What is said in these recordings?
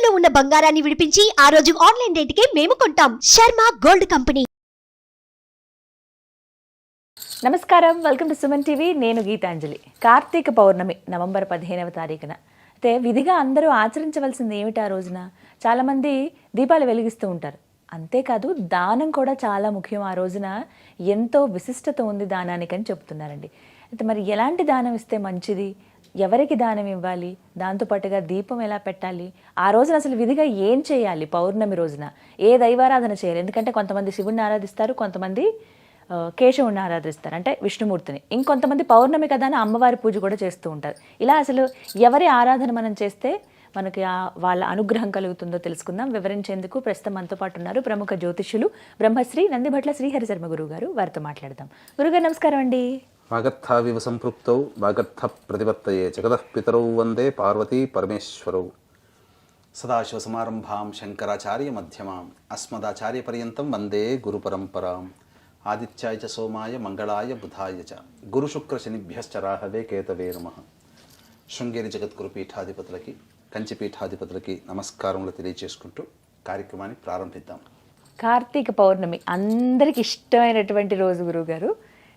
తాకట్టులో ఉన్న బంగారాన్ని విడిపించి ఆ రోజు ఆన్లైన్ రేటుకే మేము కొంటాం. Sharma gold company. నమస్కారం, వెల్కమ్ టు సుమన్ టీవీ. నేను గీతాంజలి. కార్తీక పౌర్ణమి నవంబర్ 15వ తారీఖున అయితే విధిగా అందరూ ఆచరించవలసింది ఏమిటి? ఆ రోజున చాలామంది దీపాలు వెలిగిస్తూ ఉంటారు. అంతేకాదు దానం కూడా చాలా ముఖ్యం. ఆ రోజున ఎంతో విశిష్టత ఉంది దానానికి అని చెప్తున్నారండి. అయితే మరి ఎలాంటి దానం ఇస్తే మంచిది, ఎవరికి దానం ఇవ్వాలి, దాంతోపాటుగా దీపం ఎలా పెట్టాలి, ఆ రోజున అసలు విధిగా ఏం చేయాలి, పౌర్ణమి రోజున ఏ దైవారాధన చేయాలి? ఎందుకంటే కొంతమంది శివుణ్ణి ఆరాధిస్తారు, కొంతమంది కేశవుణ్ణి ఆరాధిస్తారు, అంటే విష్ణుమూర్తిని. ఇంకొంతమంది పౌర్ణమి కదా అని అమ్మవారి పూజ కూడా చేస్తూ ఉంటారు. ఇలా అసలు ఎవరి ఆరాధన మనం చేస్తే మనకి వాళ్ళ అనుగ్రహం కలుగుతుందో తెలుసుకుందాం. వివరించేందుకు ప్రస్తుతం మనతో పాటు ఉన్నారు ప్రముఖ జ్యోతిష్యులు బ్రహ్మశ్రీ నందిభట్ల శ్రీహరి శర్మ గురువు గారు. వారితో మాట్లాడదాం. గురుగారు నమస్కారం అండి. వాగర్థావివ సంపృక్తౌ వాగర్థ ప్రతిపత్తయే జగతః పితరౌ వందే పార్వతీ పరమేశ్వరౌ. సదాశివసమారంభాం శంకరాచార్య మధ్యమాం అస్మదాచార్య పర్యంతం వందే గురు పరంపరాం. ఆదిత్యాయ చ సోమాయ మంగళాయ బుధాయ చ గురుశుక్ర శనిభ్యశ్చ రాహవే కేతవే నమః. శృంగేరి జగద్గురు పీఠాధిపతులకి, కంచి పీఠాధిపతులకి నమస్కారములు తెలియజేసుకుంటూ కార్యక్రమాన్ని ప్రారంభిద్దాం. కార్తీక పౌర్ణమి అందరికి ఇష్టమైనటువంటి రోజు గురువుగారు.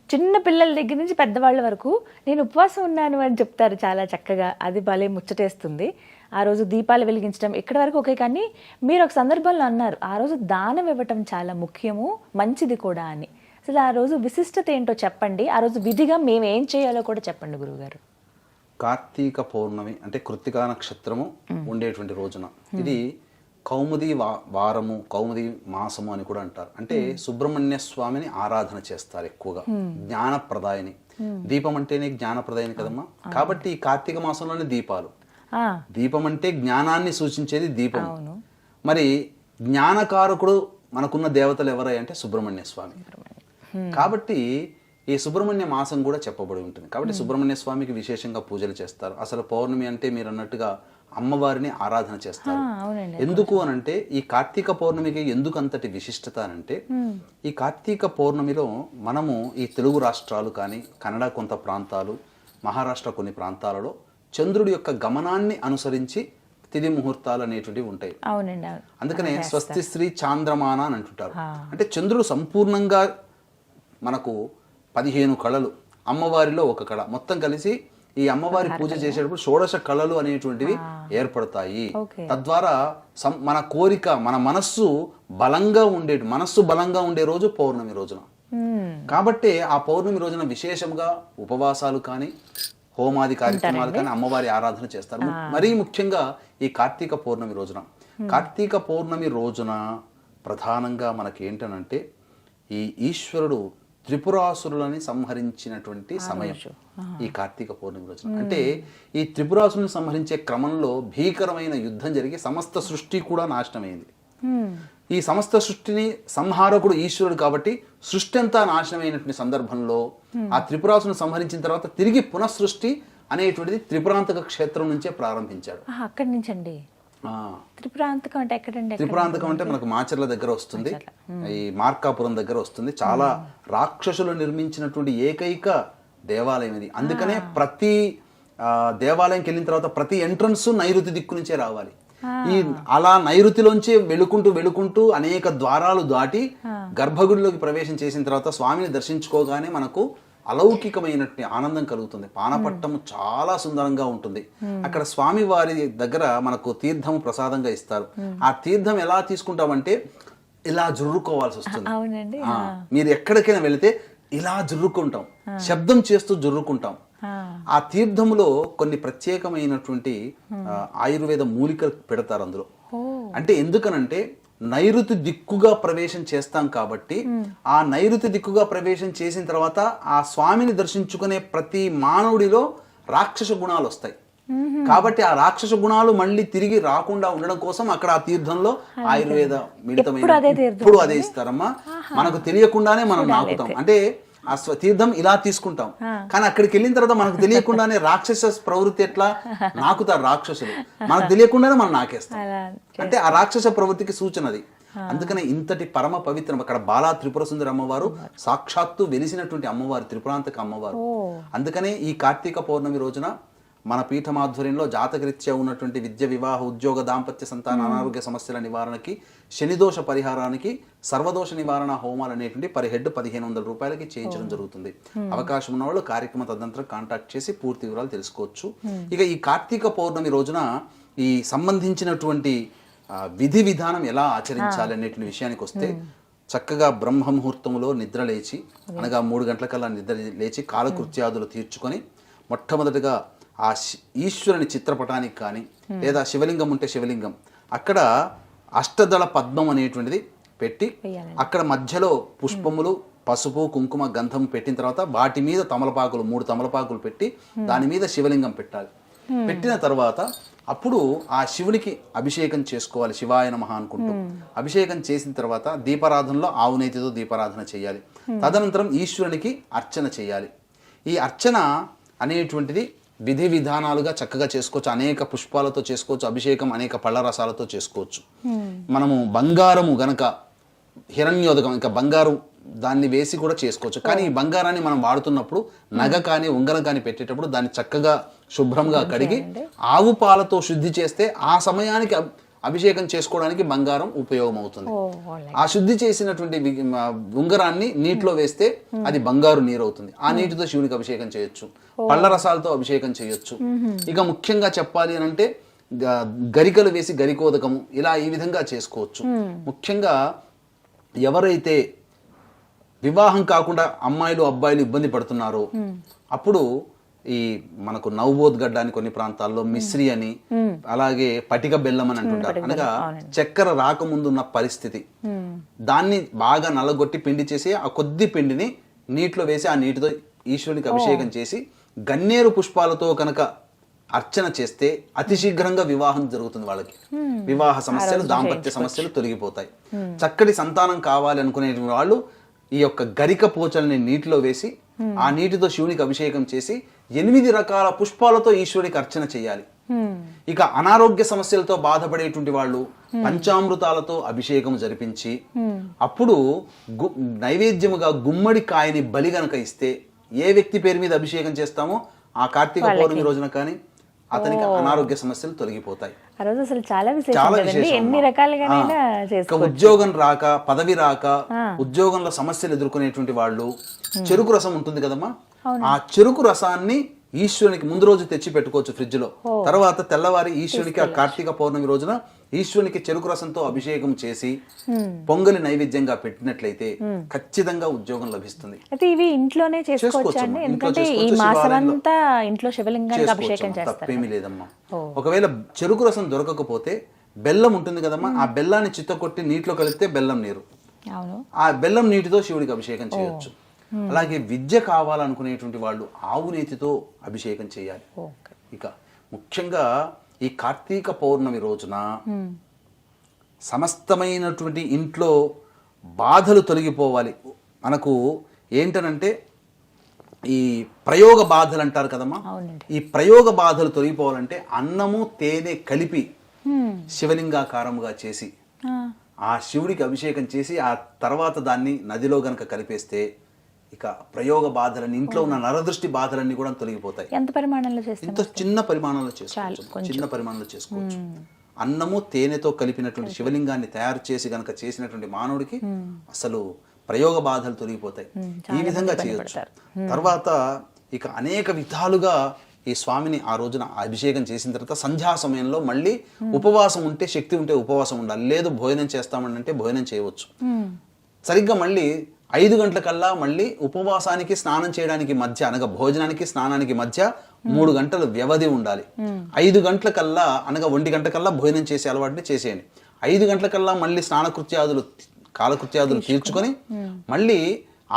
చిన్న పిల్లల దగ్గర నుంచి పెద్దవాళ్ళ వరకు నేను ఉపవాసం ఉన్నాను అని చెప్తారు చాలా చక్కగా. అది భలే ముచ్చటేస్తుంది. ఆ రోజు దీపాలు వెలిగించడం ఇక్కడి వరకు ఓకే, కానీ మీరు ఒక సందర్భంలో అన్నారు ఆ రోజు దానం ఇవ్వటం చాలా ముఖ్యము, మంచిది కూడా అని. అసలు ఆ రోజు విశిష్టత ఏంటో చెప్పండి. ఆ రోజు విధిగా మేము ఏం చేయాలో కూడా చెప్పండి గురువుగారు. కార్తీక పౌర్ణమి అంటే కృత్తికా నక్షత్రము ఉండేటువంటి రోజున ఇది కౌముది వారము, కౌముది మాసము అని కూడా అంటారు. అంటే సుబ్రహ్మణ్య స్వామిని ఆరాధన చేస్తారు ఎక్కువగా. జ్ఞానప్రదాయని, దీపం అంటేనే జ్ఞానప్రదాయని కదమ్మా. కాబట్టి ఈ కార్తీక మాసంలోనే దీపాలు. దీపం అంటే జ్ఞానాన్ని సూచించేది దీపం. మరి జ్ఞానకారకుడు మనకున్న దేవతలు ఎవరై అంటే సుబ్రహ్మణ్య స్వామి. కాబట్టి ఈ సుబ్రహ్మణ్య మాసం కూడా చెప్పబడి ఉంటుంది. కాబట్టి సుబ్రహ్మణ్య స్వామికి విశేషంగా పూజలు చేస్తారు. అసలు పౌర్ణమి అంటే మీరు అన్నట్టుగా అమ్మవారిని ఆరాధన చేస్తారు. ఎందుకు అనంటే ఈ కార్తీక పౌర్ణమికి ఎందుకు అంతటి విశిష్టత అనంటే, ఈ కార్తీక పౌర్ణమిలో మనము ఈ తెలుగు రాష్ట్రాలు కానీ, కన్నడ కొంత ప్రాంతాలు, మహారాష్ట్ర కొన్ని ప్రాంతాలలో చంద్రుడి యొక్క గమనాన్ని అనుసరించి తిథి ముహూర్తాలు అనేటువంటివి ఉంటాయి. అందుకనే స్వస్తి శ్రీ చాంద్రమాన అని అంటుంటారు. అంటే చంద్రుడు సంపూర్ణంగా మనకు 15 కళలు, అమ్మవారిలో ఒక కళ, మొత్తం కలిసి ఈ అమ్మవారి పూజ చేసేటప్పుడు షోడశ కళలు అనేటువంటివి ఏర్పడతాయి. తద్వారా మన కోరిక, మన మనస్సు బలంగా ఉండే రోజు పౌర్ణమి రోజున. కాబట్టి ఆ పౌర్ణమి రోజున విశేషంగా ఉపవాసాలు కానీ, హోమాది కార్యక్రమాలు కానీ, అమ్మవారి ఆరాధన చేస్తారు. మరీ ముఖ్యంగా ఈ కార్తీక పౌర్ణమి రోజున. కార్తీక పౌర్ణమి రోజున ప్రధానంగా మనకి ఏంటనంటే ఈ ఈశ్వరుడు త్రిపురాసురులని సంహరించినటువంటి సమయం ఈ కార్తీక పౌర్ణమి రోజున. అంటే ఈ త్రిపురాసురుని సంహరించే క్రమంలో భీకరమైన యుద్ధం జరిగి సమస్త సృష్టి కూడా నాశనమైంది. ఈ సమస్త సృష్టిని సంహారకుడు ఈశ్వరుడు కాబట్టి సృష్టి అంతా నాశనమైనటువంటి సందర్భంలో ఆ త్రిపురాసుని సంహరించిన తర్వాత తిరిగి పునఃసృష్టి అనేటువంటిది త్రిపురాంతక క్షేత్రం నుంచే ప్రారంభించాడు. అక్కడి నుంచండి. త్రిపురాంతకం అంటే ఎక్కడండి? త్రిపురాంతకం అంటే మనకు మాచర్ల దగ్గర వస్తుంది, ఈ మార్కాపురం దగ్గర వస్తుంది. చాలా రాక్షసులు నిర్మించినటువంటి ఏకైక దేవాలయం ఇది. అందుకనే ప్రతి దేవాలయంకి వెళ్ళిన తర్వాత ప్రతి ఎంట్రన్స్ నైరుతి దిక్కు నుంచే రావాలి. ఈ అలా నైరుతిలోంచి వెళుకుంటూ అనేక ద్వారాలు దాటి గర్భగుడిలోకి ప్రవేశం చేసిన తర్వాత స్వామిని దర్శించుకోగానే మనకు అలౌకికమైనటువంటి ఆనందం కలుగుతుంది. పానపట్టము చాలా సుందరంగా ఉంటుంది. అక్కడ స్వామి వారి దగ్గర మనకు తీర్థము ప్రసాదంగా ఇస్తారు. ఆ తీర్థం ఎలా తీసుకుంటామంటే ఇలా జుర్రుకోవాల్సి వస్తుంది. మీరు ఎక్కడికైనా వెళితే ఇలా జుర్రుకుంటాం, శబ్దం చేస్తూ జుర్రుకుంటాం. ఆ తీర్థములో కొన్ని ప్రత్యేకమైనటువంటి ఆయుర్వేద మూలికలు పెడతారు అందులో. అంటే ఎందుకనంటే నైరుతి దిక్కుగా ప్రవేశం చేస్తాం కాబట్టి ఆ నైరుతి దిక్కుగా ప్రవేశం చేసిన తర్వాత ఆ స్వామిని దర్శించుకునే ప్రతి మానవుడిలో రాక్షస గుణాలు వస్తాయి. కాబట్టి ఆ రాక్షస గుణాలు మళ్ళీ తిరిగి రాకుండా ఉండడం కోసం అక్కడ ఆ తీర్థంలో ఆయుర్వేద మిళితమైన ఇప్పుడు అదే ఇస్తారమ్మా. మనకు తెలియకుండానే మనం నాకుతాం. అంటే ఆ తీర్థం ఇలా తీసుకుంటాం, కానీ అక్కడికి వెళ్ళిన తర్వాత మనకు తెలియకుండానే రాక్షస ప్రవృత్తి ఎట్లా నాకుతారు రాక్షసులు, మనకు తెలియకుండానే మనం నాకేస్తాం. అంటే ఆ రాక్షస ప్రవృత్తికి సూచన అది. అందుకనే ఇంతటి పరమ పవిత్రం అక్కడ బాలా త్రిపుర సుందరి అమ్మవారు సాక్షాత్తు వెలిసినటువంటి అమ్మవారు, త్రిపురాంతక అమ్మవారు. అందుకనే ఈ కార్తీక పౌర్ణమి రోజున మన పీఠం ఆధ్వర్యంలో జాతకరీత్యా ఉన్నటువంటి విద్య, వివాహ, ఉద్యోగ, దాంపత్య, సంతాన, అనారోగ్య సమస్యల నివారణకి, శనిదోష పరిహారానికి సర్వదోష నివారణ హోమాలు అనేటువంటి పర్ హెడ్ 1500 రూపాయలకి చేయించడం జరుగుతుంది. అవకాశం ఉన్న వాళ్ళు కార్యక్రమ తదనంతరం కాంటాక్ట్ చేసి పూర్తి వివరాలు తెలుసుకోవచ్చు. ఇక ఈ కార్తీక పౌర్ణమి రోజున ఈ సంబంధించినటువంటి విధి విధానం ఎలా ఆచరించాలి అనేటువంటి విషయానికి వస్తే, చక్కగా బ్రహ్మ ముహూర్తంలో నిద్ర లేచి, అనగా 3 గంటలకల్లా నిద్ర లేచి కాలకృత్యాదులు తీర్చుకొని మొట్టమొదటిగా ఆ ఈశ్వరుని చిత్రపటానికి కానీ లేదా శివలింగం ఉంటే శివలింగం అక్కడ అష్టదళ పద్మం అనేటువంటిది పెట్టి అక్కడ మధ్యలో పుష్పములు, పసుపు, కుంకుమ, గంధం పెట్టిన తర్వాత వాటి మీద తమలపాకులు 3 తమలపాకులు పెట్టి దాని మీద శివలింగం పెట్టాలి. పెట్టిన తర్వాత అప్పుడు ఆ శివునికి అభిషేకం చేసుకోవాలి, శివాయ నమః అనుకుంటూ. అభిషేకం చేసిన తర్వాత దీపారాధనలో ఆవు నేతితో దీపారాధన చేయాలి. తదనంతరం ఈశ్వరునికి అర్చన చేయాలి. ఈ అర్చన అనేటువంటిది విధి విధానాలుగా చక్కగా చేసుకోవచ్చు. అనేక పుష్పాలతో చేసుకోవచ్చు, అభిషేకం అనేక పళ్ళ రసాలతో చేసుకోవచ్చు. మనము బంగారము గనక హిరణ్యోదకం ఇంకా బంగారు దాన్ని వేసి కూడా చేసుకోవచ్చు. కానీ ఈ బంగారాన్ని మనం వాడుతున్నప్పుడు నగ కానీ ఉంగరం కానీ పెట్టేటప్పుడు దాన్ని చక్కగా శుభ్రంగా కడిగి ఆవు పాలతో శుద్ధి చేస్తే ఆ సమయానికి అభిషేకం చేసుకోవడానికి బంగారం ఉపయోగం అవుతుంది. ఆ శుద్ధి చేసినటువంటి ఉంగరాన్ని నీటిలో వేస్తే అది బంగారు నీరు అవుతుంది. ఆ నీటితో శివునికి అభిషేకం చేయొచ్చు, పళ్ళ రసాలతో అభిషేకం చేయొచ్చు. ఇక ముఖ్యంగా చెప్పాలి అని అంటే గరికలు వేసి గరికోదకము ఇలా ఈ విధంగా చేసుకోవచ్చు. ముఖ్యంగా ఎవరైతే వివాహం కాకుండా అమ్మాయిలు అబ్బాయిలు ఇబ్బంది పడుతున్నారో అప్పుడు ఈ మనకు నవబోధ్ అని కొన్ని ప్రాంతాల్లో మిశ్రి అని, అలాగే పటిక బెల్లం అని అంటుంటారు. అనగా చక్కెర రాకముందున్న పరిస్థితి, దాన్ని బాగా నల్లగొట్టి పిండి చేసి ఆ కొద్ది పిండిని నీటిలో వేసి ఆ నీటితో ఈశ్వరునికి అభిషేకం చేసి గన్నేరు పుష్పాలతో కనుక అర్చన చేస్తే అతి శీఘ్రంగా వివాహం జరుగుతుంది. వాళ్ళకి వివాహ సమస్యలు, దాంపత్య సమస్యలు తొలగిపోతాయి. చక్కటి సంతానం కావాలి అనుకునే వాళ్ళు ఈ యొక్క గరిక పోచల్ని నీటిలో వేసి ఆ నీటితో శివునికి అభిషేకం చేసి 8 రకాల పుష్పాలతో ఈశ్వరునికి అర్చన చేయాలి. ఇక అనారోగ్య సమస్యలతో బాధపడేటువంటి వాళ్ళు పంచామృతాలతో అభిషేకం జరిపించి అప్పుడు నైవేద్యముగా గుమ్మడి కాయని బలి గనక ఇస్తే, ఏ వ్యక్తి పేరు మీద అభిషేకం చేస్తామో ఆ కార్తీక పౌర్ణమి రోజున కానీ అతనికి అనారోగ్య సమస్యలు తొలగిపోతాయి. చాలా విశేషం. ఉద్యోగం రాక, పదవి రాక, ఉద్యోగంలో సమస్యలు ఎదుర్కొనేటువంటి వాళ్ళు చెరుకు రసం ఉంటుంది కదమ్మా, ఆ చెరుకు రసాన్ని ఈశ్వరునికి ముందు రోజు తెచ్చి పెట్టుకోవచ్చు ఫ్రిడ్జ్ లో. తర్వాత తెల్లవారి ఈశ్వరునికి ఆ కార్తీక పౌర్ణమి రోజున ఈశ్వరునికి చెరుకు రసంతో అభిషేకం చేసి పొంగలి నైవేద్యంగా పెట్టినట్లయితే ఖచ్చితంగా ఉద్యోగం లభిస్తుంది. అయితే ఇవి ఇంట్లోనే చేసుకోవచ్చు, తప్పేమీ లేదమ్మా. ఒకవేళ చెరుకు రసం దొరకకపోతే బెల్లం ఉంటుంది కదమ్మా, ఆ బెల్లాన్ని చిత్తకొట్టి నీటిలో కలిపితే బెల్లం నీరు, ఆ బెల్లం నీటితో శివుడికి అభిషేకం చేయొచ్చు. అలాగే విద్య కావాలనుకునేటువంటి వాళ్ళు ఆవు నేతితో అభిషేకం చేయాలి. ఇక ముఖ్యంగా ఈ కార్తీక పౌర్ణమి రోజున సమస్తమైనటువంటి ఇంట్లో బాధలు తొలగిపోవాలి. మనకు ఏంటనంటే ఈ ప్రయోగ బాధలు అంటారు కదమ్మా, ఈ ప్రయోగ బాధలు తొలగిపోవాలంటే అన్నము తేనె కలిపి శివలింగాకారముగా చేసి ఆ శివుడికి అభిషేకం చేసి ఆ తర్వాత దాన్ని నదిలో గనక కలిపేస్తే ఇక ప్రయోగ బాధలన్నీ, ఇంట్లో ఉన్న నరదృష్టి బాధలన్నీ కూడా తొలగిపోతాయి. ఎంత పరిమాణంలో చేస్తారు? ఇంత చిన్న పరిమాణంలో చేసుకోవచ్చు. అన్నము తేనెతో కలిపినటువంటి శివలింగాన్ని తయారు చేసి గనక చేసినటువంటి మానవుడికి అసలు ప్రయోగ బాధలు తొలగిపోతాయి. ఈ విధంగా చేయొచ్చు. తర్వాత ఇక అనేక విధాలుగా ఈ స్వామిని ఆ రోజున అభిషేకం చేసిన తర్వాత సంధ్యా సమయంలో మళ్ళీ ఉపవాసం ఉంటే, శక్తి ఉంటే ఉపవాసం ఉండాలి. లేదు భోజనం చేస్తామని అంటే భోజనం చేయవచ్చు. సరిగ్గా మళ్ళీ 5 గంటలకల్లా మళ్ళీ ఉపవాసానికి స్నానం చేయడానికి మధ్య, అనగా భోజనానికి స్నానానికి మధ్య 3 గంటల వ్యవధి ఉండాలి. 5 గంటలకల్లా అనగా 1 గంటకల్లా భోజనం చేసే అలవాటుని చేసేయండి. 5 గంటలకల్లా మళ్ళీ కాలకృత్యాదులు తీర్చుకొని మళ్ళీ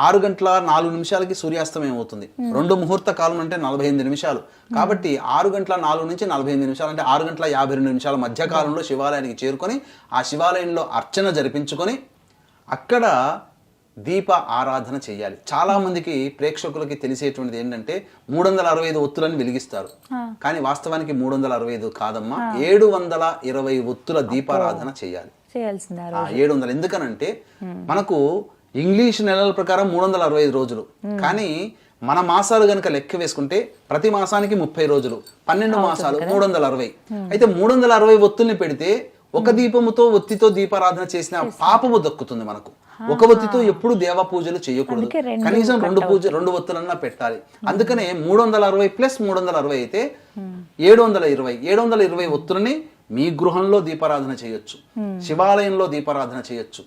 6 గంటల 4 నిమిషాలకి సూర్యాస్తమయం అవుతుంది. 2 ముహూర్త కాలం అంటే 48 నిమిషాలు. కాబట్టి 6 గంటల 4 నుంచి 48 నిమిషాలు అంటే 6 గంటల 52 నిమిషాల మధ్య కాలంలో శివాలయానికి చేరుకొని ఆ శివాలయంలో అర్చన జరిపించుకొని అక్కడ దీప ఆరాధన చేయాలి. చాలా మందికి ప్రేక్షకులకి తెలిసేటువంటిది ఏంటంటే 365 ఒత్తులను వెలిగిస్తారు. కానీ వాస్తవానికి 365 కాదమ్మా, 720 ఒత్తుల దీపారాధన చేయాలి. 700. ఎందుకనంటే మనకు ఇంగ్లీష్ నెలల ప్రకారం 365 రోజులు, కానీ మన మాసాలు గనుక లెక్క వేసుకుంటే ప్రతి మాసానికి 30 రోజులు, 12 మాసాలు 360. అయితే 360 ఒత్తుల్ని పెడితే ఒక దీపముతో ఒత్తితో దీపారాధన చేసిన పాపము దక్కుతుంది మనకు. ఒక ఒత్తితో ఎప్పుడు దేవ పూజలు చేయకూడదు, కనీసం 2 ఒత్తులన్నా పెట్టాలి. అందుకనే 360 ప్లస్ 360 అయితే 720 ఒత్తులని మీ గృహంలో దీపారాధన చేయొచ్చు, శివాలయంలో దీపారాధన చేయొచ్చు.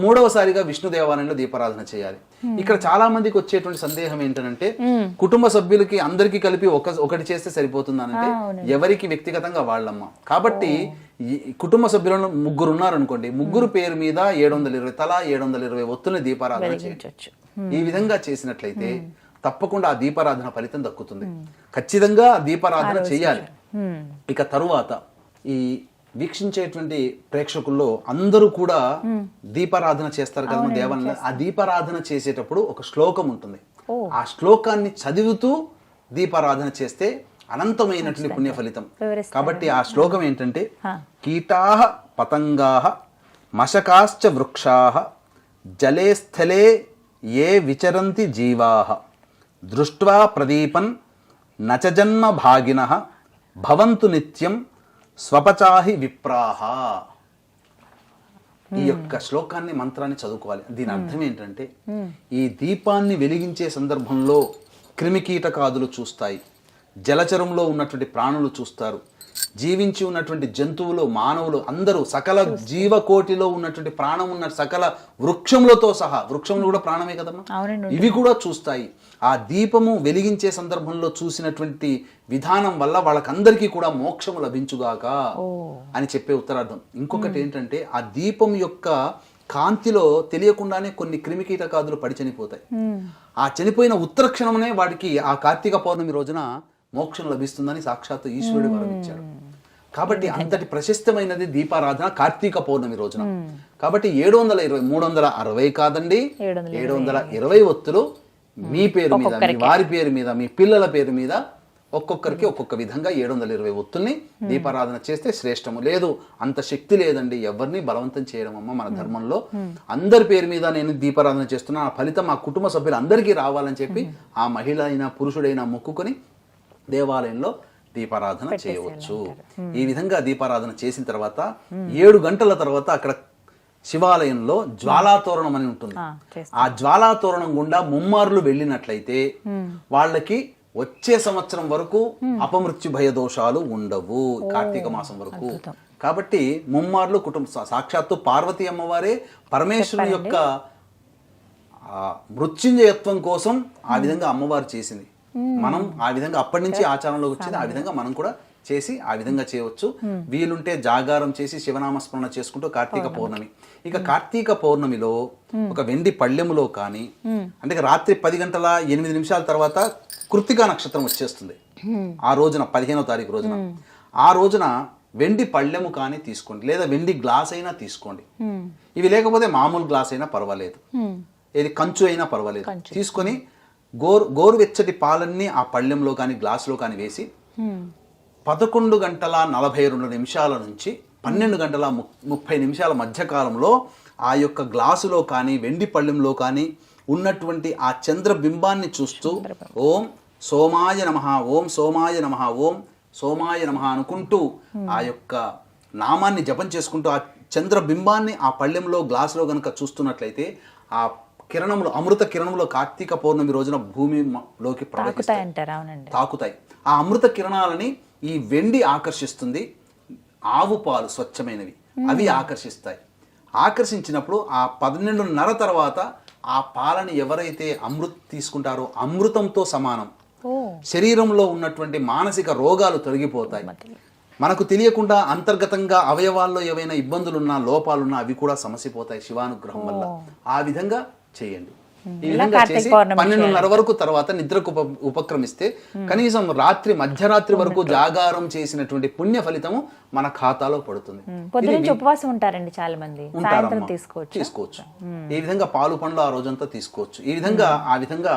మూడవసారిగా విష్ణు దేవాలయంలో దీపారాధన చేయాలి. ఇక్కడ చాలా మందికి వచ్చేటువంటి సందేహం ఏంటంటే కుటుంబ సభ్యులకి అందరికీ కలిపి ఒకటి చేస్తే సరిపోతుందనంటే ఎవరికి వ్యక్తిగతంగా వాళ్ళమ్మ. కాబట్టి కుటుంబ సభ్యులను 3 ఉన్నారనుకోండి, 3 పేరు మీద 720 తలా 720 ఒత్తుల్ని దీపారాధన చేయొచ్చు. ఈ విధంగా చేసినట్లయితే తప్పకుండా ఆ దీపారాధన ఫలితం దక్కుతుంది. ఖచ్చితంగా దీపారాధన చేయాలి. ఇక తరువాత ఈ వీక్షించేటువంటి ప్రేక్షకుల్లో అందరూ కూడా దీపారాధన చేస్తారు కదా దేవాలయంలో. ఆ దీపారాధన చేసేటప్పుడు ఒక శ్లోకం ఉంటుంది. ఆ శ్లోకాన్ని చదువుతూ దీపారాధన చేస్తే అనంతమైనటువంటి పుణ్య ఫలితం. కాబట్టి ఆ శ్లోకం ఏంటంటే కీటాః పతంగాః మశకాశ్చ వృక్షాః జలే స్థలే ఏ విచరంతి జీవాః దృష్ట్వా ప్రదీపన్ నచ జన్మ భాగినః భవంతు నిత్యం స్వపచాహి విప్రాహ. ఈ యొక్క శ్లోకాన్ని మంత్రాన్ని చదువుకోవాలి. దీని అర్థం ఏంటంటే ఈ దీపాన్ని వెలిగించే సందర్భంలో క్రిమికీటకాదులు చూస్తాయి, జలచరంలో ఉన్నటువంటి ప్రాణులు చూస్తారు, జీవించి ఉన్నటువంటి జంతువులు, మానవులు అందరూ, సకల జీవకోటిలో ఉన్నటువంటి ప్రాణం ఉన్న సకల వృక్షములతో సహా, వృక్షములు కూడా ప్రాణమే కదమ్మా, ఇవి కూడా చూస్తాయి. ఆ దీపము వెలిగించే సందర్భంలో చూసినటువంటి విధానం వల్ల వాళ్ళకందరికీ కూడా మోక్షము లభించుగాక అని చెప్పే ఉత్తరార్థం. ఇంకొకటి ఏంటంటే ఆ దీపం యొక్క కాంతిలో తెలియకుండానే కొన్ని క్రిమికీటకాదులు పడి చనిపోతాయి. ఆ చనిపోయిన ఉత్తర క్షణమునే వాడికి ఆ కార్తీక పౌర్ణమి రోజున మోక్షం లభిస్తుందని సాక్షాత్తు ఈశ్వరుడు వరమిచ్చాడు. కాబట్టి అంతటి ప్రశస్తమైనది దీపారాధన కార్తీక పౌర్ణమి రోజున. కాబట్టి 720 360 కాదండి, 720 ఒత్తులు మీ పేరు మీద, మీ వారి పేరు మీద, మీ పిల్లల పేరు మీద ఒక్కొక్కరికి ఒక్కొక్క విధంగా 720 ఒత్తుల్ని దీపారాధన చేస్తే శ్రేష్టము. లేదు అంత శక్తి లేదండి, ఎవరిని బలవంతం చేయడం అమ్మ మన ధర్మంలో, అందరి పేరు మీద నేను దీపారాధన చేస్తున్నా, ఆ ఫలితం ఆ కుటుంబ సభ్యులు అందరికీ రావాలని చెప్పి ఆ మహిళ అయినా పురుషుడైనా మొక్కుకొని దేవాలయంలో దీపారాధన చేయవచ్చు. ఈ విధంగా దీపారాధన చేసిన తర్వాత 7 గంటల తర్వాత అక్కడ శివాలయంలో జ్వాలాతోరణం అని ఉంటుంది. ఆ జ్వాలాతోరణం గుండా ముమ్మార్లు వెళ్ళినట్లయితే వాళ్ళకి వచ్చే సంవత్సరం వరకు అపమృత్యు భయ దోషాలు ఉండవు, కార్తీక మాసం వరకు. కాబట్టి ముమ్మార్లు సాక్షాత్తు పార్వతీ అమ్మవారే పరమేశ్వరుని యొక్క మృత్యుంజయత్వం కోసం ఆ విధంగా అమ్మవారు చేసింది. మనం ఆ విధంగా అప్పటి నుంచి ఆచారంలోకి వచ్చింది. ఆ విధంగా మనం కూడా చేసి ఆ విధంగా చేయవచ్చు. వీలుంటే జాగారం చేసి శివనామస్మరణ చేసుకుంటూ కార్తీక పౌర్ణమి. ఇక కార్తీక పౌర్ణమిలో ఒక వెండి పళ్ళెములో కానీ, అంటే రాత్రి 10 గంటల 8 నిమిషాల తర్వాత కృత్తికా నక్షత్రం వచ్చేస్తుంది. ఆ రోజున 15వ తారీఖు రోజున, ఆ రోజున వెండి పళ్ళెము కానీ తీసుకోండి, లేదా వెండి గ్లాస్ అయినా తీసుకోండి. ఇవి లేకపోతే మామూలు గ్లాస్ అయినా పర్వాలేదు, ఏది కంచు అయినా పర్వాలేదు. తీసుకొని గోరువెచ్చటి పాలన్నీ ఆ పళ్ళెంలో కానీ గ్లాసులో కానీ వేసి 11 గంటల 42 నిమిషాల నుంచి 12 గంటల 30 నిమిషాల మధ్యకాలంలో ఆ యొక్క గ్లాసులో కానీ వెండి పళ్ళెంలో కానీ ఉన్నటువంటి ఆ చంద్రబింబాన్ని చూస్తూ ఓం సోమాయ నమః, ఓం సోమాయ నమః, ఓం సోమాయ నమః అనుకుంటూ ఆ యొక్క నామాన్ని జపం చేసుకుంటూ ఆ చంద్రబింబాన్ని ఆ పళ్ళెంలో గ్లాసులో గనక చూస్తున్నట్లయితే ఆ కిరణములు, అమృత కిరణములు కార్తీక పౌర్ణమి రోజున భూమిలోకి తాకుతాయి. ఆ అమృత కిరణాలని ఈ వెండి ఆకర్షిస్తుంది. ఆవు పాలు స్వచ్ఛమైనవి అవి ఆకర్షిస్తాయి. ఆకర్షించినప్పుడు ఆ 12:30 తర్వాత ఆ పాలని ఎవరైతే తీసుకుంటారో అమృతంతో సమానం. శరీరంలో ఉన్నటువంటి మానసిక రోగాలు తొలగిపోతాయి. మనకు తెలియకుండా అంతర్గతంగా అవయవాల్లో ఏవైనా ఇబ్బందులున్నా, లోపాలున్నా అవి కూడా సమసిపోతాయి శివానుగ్రహం వల్ల. ఆ విధంగా చేయండి. ఈ విధంగా చేసి 12:30 వరకు తర్వాత నిద్రకు ఉపక్రమిస్తే కనీసం మధ్యరాత్రి వరకు జాగారం చేసినటువంటి పుణ్య ఫలితము మన ఖాతాలో పడుతుంది. ఉపవాసం ఉంటారండి చాలా మంది, తీసుకోవచ్చు. ఈ విధంగా పాలు పండ్లు ఆ రోజంతా తీసుకోవచ్చు. ఈ విధంగా ఆ విధంగా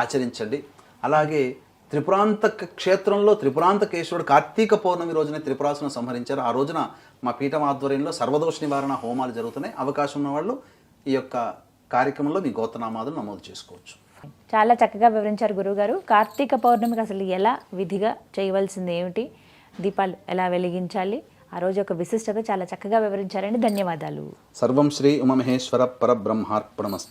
ఆచరించండి. అలాగే త్రిపురాంతక క్షేత్రంలో త్రిపురాంతకేశ్వరుడు కార్తీక పౌర్ణమి రోజున త్రిపురాసును సంహరించారు. ఆ రోజున మా పీఠం ఆధ్వర్యంలో సర్వదోష నివారణ హోమాలు జరుగుతున్నాయి. అవకాశం ఉన్న వాళ్ళు ఈ యొక్క కార్యక్రమంలో మీ గోత్రనామాదులు నమోదు చేసుకోవచ్చు. చాలా చక్కగా వివరించారు గురువుగారు. కార్తీక పౌర్ణమికి అసలు ఎలా విధిగా చేయవలసింది ఏమిటి, దీపాలు ఎలా వెలిగించాలి, ఆ రోజు యొక్క విశిష్టత చాలా చక్కగా వివరించారండి. ధన్యవాదాలు. సర్వం శ్రీ ఉమామహేశ్వర పరబ్రహ్మార్పణమస్తు.